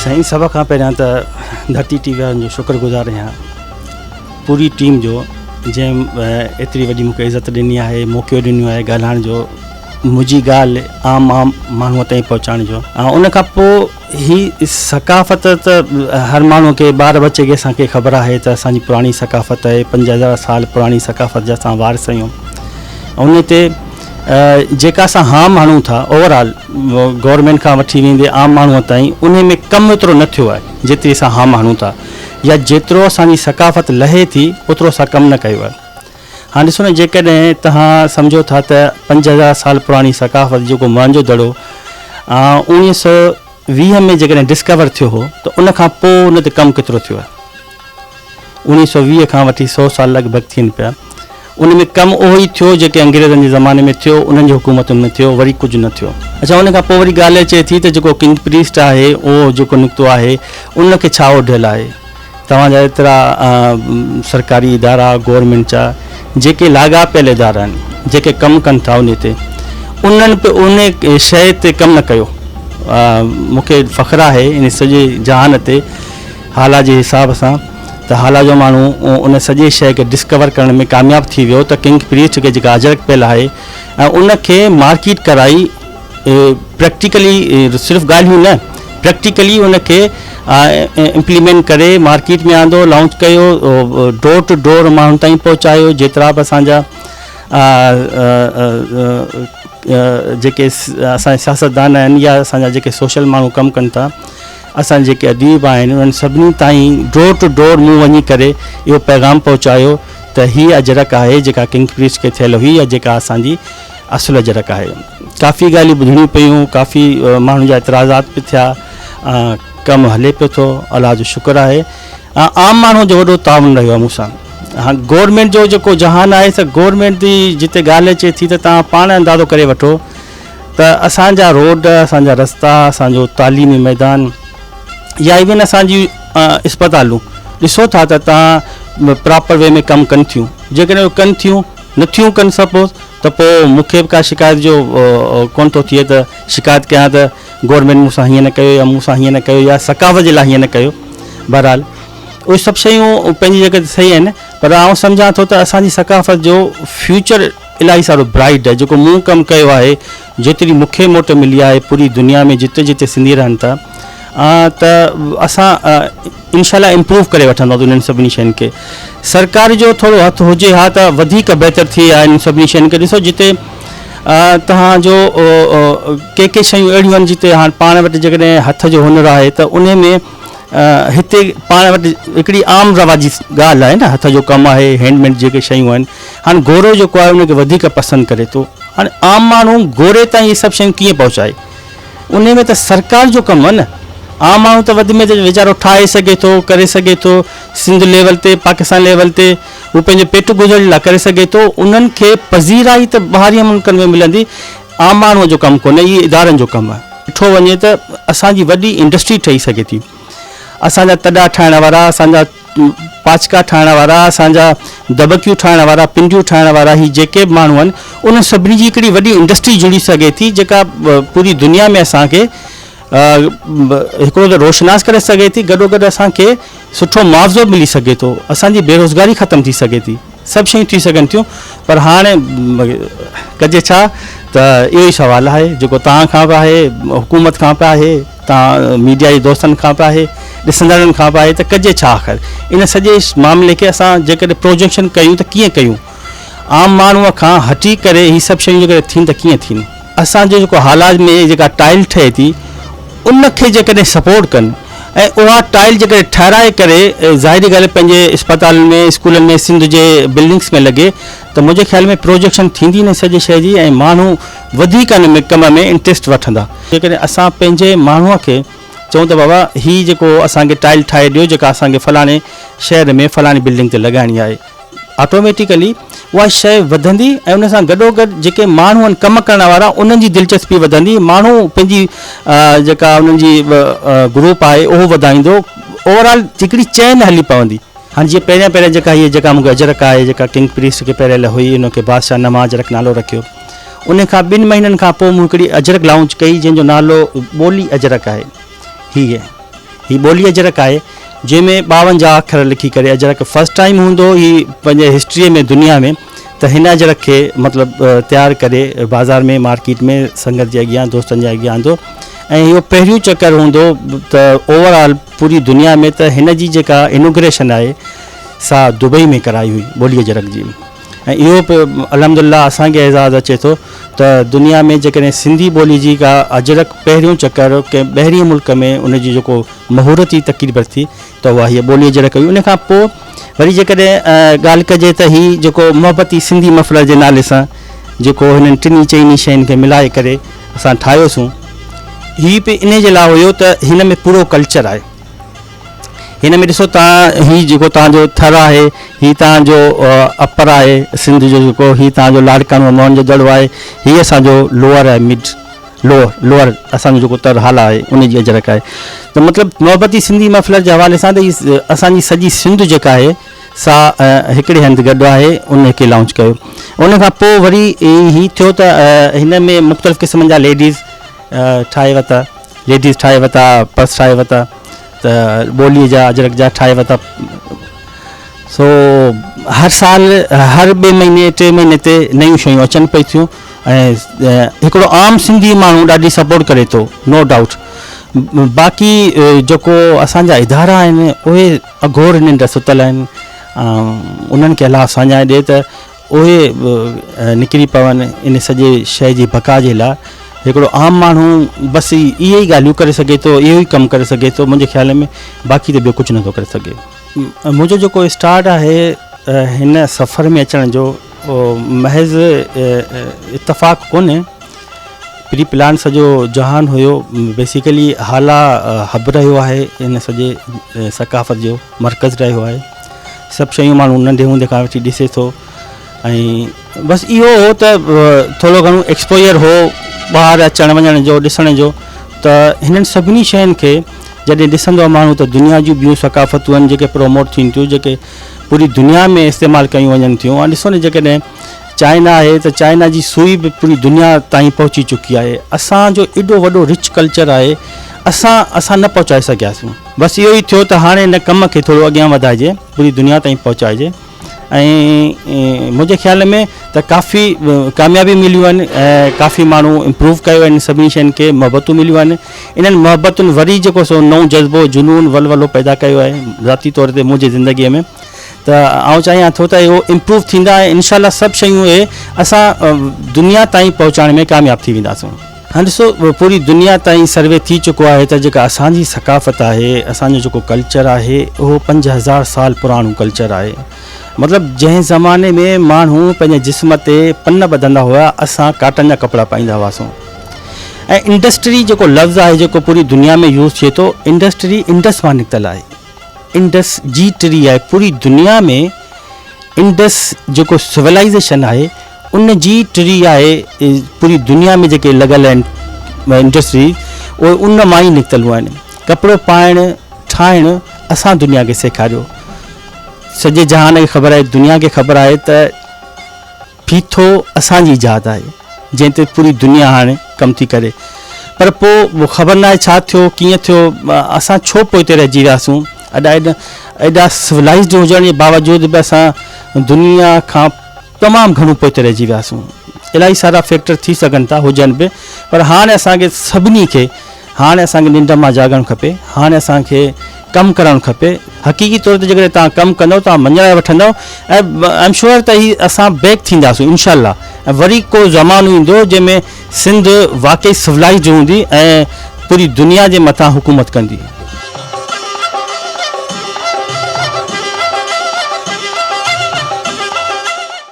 साईं सब खां पहिरियां त धरती टीवी वारनि जो शुक्रगुज़ार आहियां, पूरी टीम जो जंहिं एतिरी वॾी मूंखे इज़त ॾिनी आहे, मौक़ो ॾिनो आहे ॻाल्हाइण जो, मुंहिंजी ॻाल्हि आम माण्हूअ ताईं पहुचाइण जो। ऐं उन खां पोइ ही सकाफ़त त हर माण्हू खे ॿार बचे खे असांखे ख़बर आहे त असांजी पुराणी सकाफ़त आहे, 5000 साल पुराणी सकाफ़त जा असां वारिस आहियूं। उन ते जेका असां हाम आणूं था ओवरऑल गवर्नमेंट खां वठी वेंदे आम माण्हूअ ताईं, उन में कमु एतिरो न थियो आहे जेतिरी असां हाम आणूं था, या जेतिरो असांजी सकाफ़त लहे थी ओतिरो असां कमु न कयो आहे। हाणे ॾिसो न, जेकॾहिं तव्हां सम्झो था त 5000 साल पुराणी सकाफ़त जेको मुंहिंजो दड़ो 1920 में जेकॾहिं डिस्कवर थियो हो त उन खां पोइ उन ते कमु केतिरो थियो आहे। 1920 खां वठी 100 साल लॻभॻि थियनि पिया, उन में कमु उहो ई थियो जेके अंग्रेज़नि जे ज़माने में थियो, उन्हनि जी हुकूमतुनि में थियो, वरी कुझु न थियो। अच्छा, उन खां पोइ वरी ॻाल्हि अचे थी त जेको किंग प्रीस्ट आहे उहो जेको निकितो आहे उनखे छा ओढियल आहे। तव्हांजा एतिरा सरकारी इदारा गवर्नमेंट जा जेके लाॻापियल इदारा आहिनि, जेके कमु कनि था उन ते, उन्हनि पे उन शइ ते कमु न कयो। मूंखे फ़ख़्रु आहे इन सॼे जहान ते हाला जे हिसाब सां त हाला जो माण्हू उन सॼे शइ खे डिस्कवर करण में कामयाबु थी वियो त किंग प्रीस्ट खे जेका अजरक पियल आहे ऐं उनखे मार्केट कराई, प्रैक्टिकली सिर्फ़ु ॻाल्हियूं न, प्रैक्टिकली उनखे इम्प्लीमेंट करे मार्केट में आंदो, लॉन्च कयो, डोर टू डोर माण्हुनि ताईं पहुचायो। जेतिरा बि असांजा जेके असांजा सियासतदान आहिनि या असांजा जेके सोशल माण्हू कमु कनि था, असांजे जेके अदीब आहिनि, उन्हनि सभिनी ताईं डोर टू डोर मूं वञी करे इहो पैगाम पहुचायो त हीअ अजरक आहे जेका किंग प्रीस्ट खे थियल हुई या जेका असांजी असुलु अजरक आहे। काफ़ी ॻाल्हियूं ॿुधणियूं पियूं, काफ़ी माण्हुनि जा एतिराज़ात बि थिया, कमु हले पियो थो, अलाह जो शुक्र आहे। आम माण्हू जो वॾो ताउन रहियो आहे मूंसां। हाणे गवर्नमेंट जो जेको जहान आहे त गवर्नमेंट जी जिते ॻाल्हि अचे थी त तव्हां पाण अंदाज़ो करे वठो त असांजा रोड, असांजा रस्ता, असांजो तालीमी मैदान या इवन असांजी इस्पतालूं ॾिसो था त तव्हां प्रॉपर वे में कमु कनि थियूं। जेकॾहिं कनि थियूं, नथियूं कनि सपोज़, त पोइ मूंखे बि का शिकायत जो कोन थो थिए त शिकायत कयां त गवर्नमेंट मूंसां हीअं न कयो या मूंसां हीअं न कयो या सकाफ़त जे लाइ हीअं न कयो। बहरहाल उहे सभु शयूं पंहिंजी जॻह ते सही आहिनि, पर आउं सम्झां थो त असांजी सकाफ़त जो फ्यूचर इलाही सारो ब्राइट आहे। जेको मूं कमु कयो आहे, जेतिरी मूंखे मोट मिली आहे पूरी दुनिया में जिते जिते सिंधी रहनि था, त असां इनशाला इम्प्रूव करे वठंदासीं उन्हनि सभिनी शयुनि खे। सरकार जो थोरो हथु हुजे हा त वधीक बहितर थी आहे इन सभिनी शयुनि खे। ॾिसो, जिते तव्हांजो के शयूं अहिड़ियूं आहिनि जिते हाणे पाण वटि जेकॾहिं हथ जो हुनर आहे त उन में हिते पाण वटि हिकिड़ी आम रवाजी ॻाल्हि आहे न, हथ जो कमु आहे, हैंडमेड जेके शयूं आहिनि। हाणे गोरो जेको आहे उनखे वधीक पसंदि करे थो। हाणे आम माण्हू गोरे ताईं इहे सभु शयूं कीअं पहुचाए? उन में त सरकार जो कमु आहे न। आम माण्हू त वधि में वीचारो ठाहे सघे थो, करे सघे थो, सिंध लेवल ते, पाकिस्तान लेवल ते हू पंहिंजे पेट गुज़र लाइ करे सघे थो। उन्हनि खे पज़ीराई त ॿाहिरि मुल्कनि में मिलंदी, आम माण्हूअ जो कमु कोन्हे, इहे इदारनि जो कमु आहे। ॾिठो वञे त असांजी वॾी इंडस्ट्री ठही सघे थी। असांजा तॾा ठाहिण वारा, असांजा पाचका ठाहिण वारा, असांजा दबकियूं ठाहिण वारा, पिंडियूं ठाहिण वारा, ही जेके बि माण्हू आहिनि उन सभिनी जी हिकिड़ी वॾी इंडस्ट्री जुड़ी सघे थी, जेका पूरी दुनिया में असांखे हिकिड़ो त रोशनास करे सघे थी, गॾोगॾु असांखे सुठो मुआवज़ो मिली सघे थो, असांजी बेरोज़गारी ख़तमु थी सघे थी, सभु शयूं थी सघनि थियूं। पर हाणे कजे छा, त इहो ई सुवालु आहे जेको तव्हां खां बि आहे, हुकूमत खां बि आहे, तव्हां मीडिया जे दोस्तनि खां बि आहे, ॾिसंदड़नि खां बि आहे, त कजे छा आख़िर इन सॼे मामले खे असां जेकॾहिं प्रोजेक्शन कयूं त कीअं कयूं? आम माण्हूअ खां हटी करे हीअ सभु शयूं जेकॾहिं थियनि त कीअं थियनि? असांजो जेको हालात में जेका टाइल ठहे थी उनखे जेकॾहिं सपोर्ट कनि ऐं उहा टाइल जेकॾहिं ठहिराए करे ज़ाहिरी ॻाल्हि पंहिंजे इस्पतालुनि में, स्कूलनि में, सिंध जे बिल्डिंग्स में लॻे त मुंहिंजे ख़्याल में प्रोजेक्शन थींदी न सॼे शइ जी, ऐं माण्हू वधीक हिन में कम में इंट्रस्ट वठंदा। जेकॾहिं असां पंहिंजे माण्हूअ खे चऊं त बाबा हीअ जेको असांखे टाइल ठाहे ॾियो जेका असांखे फलाणे शहर में फलाणी बिल्डिंग ते लॻाइणी आहे, ऑटोमेटिकली उहा शइ वधंदी ऐं उन सां गॾोगॾु जेके माण्हू आहिनि कमु करण वारा उन्हनि जी दिलचस्पी वधंदी, माण्हू पंहिंजी जेका उन्हनि जी ग्रुप आहे उहो वधाईंदो, ओवरऑल हिकिड़ी चैन हली पवंदी। हाँ जी, पहिरियां जेका हीअ जेका मूंखे अजरक आहे, जेका किंग प्रीस्ट खे पहिरियल हुई, उनखे बादशाह नमाज़ अजरक नालो रखियो। उन खां 2 महीननि खां पोइ मूं हिकिड़ी अजरक लॉन्च कई जंहिंजो नालो ॿोली अजरक आहे। हीअ ही ॿोली अजरक आहे जंहिंमें 52 अखर लिखी करे अजरक फर्स्ट टाइम हूंदो ही पंहिंजे हिस्ट्रीअ में दुनिया में त हिन अजरक खे मतिलबु तयारु करे बाज़ारि में मार्केट में संगत जे अॻियां दोस्तनि जे अॻियां आंदो ऐं इहो पहिरियों चकर हूंदो त ओवरऑल पूरी दुनिया में त हिन जी जेका इनोग्रेशन आहे सा दुबई में कराई हुई ॿोली अजरक जी ऐं इहो बि अल्हम्दुलिल्लाह असांखे एज़ाज़ु अचे थो त दुनिया में जेकॾहिं सिंधी ॿोली जी का अजरक पहिरियों चकर कंहिं ॿाहिरीं मुल्क में उनजी जेको महूरती तक़रीब थी त उहा हीअ ॿोली अजरक हुई। उनखां पोइ वरी जेकॾहिं ॻाल्हि कजे त हीअ जेको मोहब्बती सिंधी मफ़लर जे नाले सां जेको हिननि टिनी चइनी शयुनि खे मिलाए करे असां ठाहियोसीं हीअ बि इन जे लाइ हुयो त हिन में पूरो कल्चर आहे। हिन में ॾिसो तव्हां हीअ जेको तव्हांजो थर आहे हीअ तव्हांजो अपर आहे सिंध जो जेको हीअ तव्हांजो लाड़कानो मोहन जो दड़ो आहे हीअ असांजो लोअर आहे मिड लोअर असांजो जेको तर हाला आहे उन जी अजरक आहे। त मतिलबु मोहब्बती सिंधी मफ़लर जे हवाले सां त हीअ असांजी सॼी सिंध जेका आहे सा हिकिड़े हंधि गॾु आहे उनखे लॉन्च कयो। उनखां पोइ वरी हीअ थियो त हिन में मुख़्तलिफ़ क़िस्मनि जा लेडीज़ ठाहे वरिता पर्स ठाहे वरिता त ॿोलीअ जा अजरक जा ठाहे वरिता। सो हर साल हर 2 महीने 3 महीने ते नयूं शयूं अचनि पई थियूं ऐं हिकिड़ो आम सिंधी माण्हू ॾाढी सपोर्ट करे थो नो डाउट। बाक़ी जेको असांजा इदारा आहिनि उहे अघोर निंड सुतल आहिनि उन्हनि खे अलाह साञाए ॾिए त उहे निकिरी पवनि इन सॼे शइ जी बका जे लाइ। हिकिड़ो आम माण्हू बसि इहे ई ॻाल्हियूं करे सघे थो इहो ई कमु करे सघे थो मुंहिंजे ख़्याल में बाक़ी त ॿियो कुझु नथो करे सघे। मुंहिंजो जेको स्टार्ट आहे हिन सफ़र में अचण जो महज़ इतफ़ाक़ कोन्हे प्री प्लान सॼो जहान हुयो बेसिकली हाला हब रहियो आहे इन सॼे सकाफ़त जो मर्कज़ रहियो आहे। सभु शयूं माण्हू नंढे हूंदे खां वठी ॾिसे थो ऐं बसि इहो हो त थोरो घणो एक्सपोजर हो ॿाहिरि अचणु वञण जो ॾिसण जो त हिननि सभिनी शयुनि खे जॾहिं ॾिसंदो आहे माण्हू त दुनिया जूं ॿियूं सकाफ़तूं आहिनि जेके प्रोमोट थियनि थियूं जेके पूरी दुनिया में इस्तेमालु कयूं वञनि थियूं। ऐं ॾिसो न जेकॾहिं चाइना आहे त चाइना जी सुई बि पूरी दुनिया ताईं पहुची चुकी आहे। असांजो एॾो वॾो रिच कल्चर आहे असां न पहुचाए सघियासीं। बसि इहो ई थियो त हाणे हिन कम खे थोरो अॻियां वधाइजे पूरी दुनिया ताईं पहुचाइजे ऐं मुंहिंजे ख़्याल में त काफ़ी कामयाबी मिलियूं आहिनि ऐं काफ़ी माण्हू इम्प्रूव कयो आहिनि सभिनी शयुनि खे मोहबतूं मिलियूं आहिनि। इन्हनि मोहबतुनि वरी जेको सो नओं जज़्बो जुनून वलवलो पैदा कयो आहे ज़ाती तौर ते मुंहिंजी ज़िंदगीअ में त आउं चाहियां थो त इहो इम्प्रूव थींदा ऐं इनशाला सभु शयूं इहे असां दुनिया ताईं पहुचाइण में कामयाबु थी वेंदासीं। हाणे ॾिसो पूरी दुनिया ताईं सर्वे थी चुको आहे त जेका असांजी सकाफ़त आहे असांजो जेको कल्चर आहे उहो 5000 साल पुराणो कल्चर आहे। मतिलबु जंहिं ज़माने में माण्हू पंहिंजे जिस्म ते पन ॿधंदा हुआ असां काटन जा कपिड़ा पाईंदा हुआसीं। ऐं इंडस्ट्री जेको लफ़्ज़ आहे जेको पूरी दुनिया में यूज़ थिए थो इंडस्ट्री इंडस मां निकितल आहे। इंडस जी ट्री आहे पूरी दुनिया में इंडस जेको सिविलाइज़ेशन आहे उन जी ट्री आहे पूरी दुनिया में जेके लॻल आहिनि इंडस्ट्री उहे उन मां ई निकितलूं आहिनि। कपिड़ो पाइणु ठाहिणु असां दुनिया खे सेखारियो। सॼे जहान खे ख़बर आहे दुनिया खे ख़बर आहे त फीथो असांजी इजाद आहे जंहिं ते पूरी दुनिया हाणे कमु थी करे। पर पोइ ख़बर न आहे छा थियो कीअं थियो असां छो पोइ हिते रहिजी वियासीं। एॾा सिविलाइज़्ड हुजण जे बावजूदि बि असां दुनिया खां तमामु घणो पोइ हिते रहिजी वियासीं। इलाही सारा फैक्टर थी सघनि था हुजनि बि पर हाणे असांखे सभिनी खे हाणे असांखे निंड मां जाॻणु खपे। हाणे असांखे कमु करणु खपे। हक़ीक़ी तौर ते जेकॾहिं तव्हां कमु कंदव तव्हां मञाए वठंदव ऐं आई एम श्योर त ही असां बैक थींदासीं इनशाला। ऐं वरी को ज़मानो ईंदो जंहिंमें सिंध वाक़ई सिविलाइज़्ड हूंदी ऐं पूरी दुनिया जे मथां हुकूमत कंदी।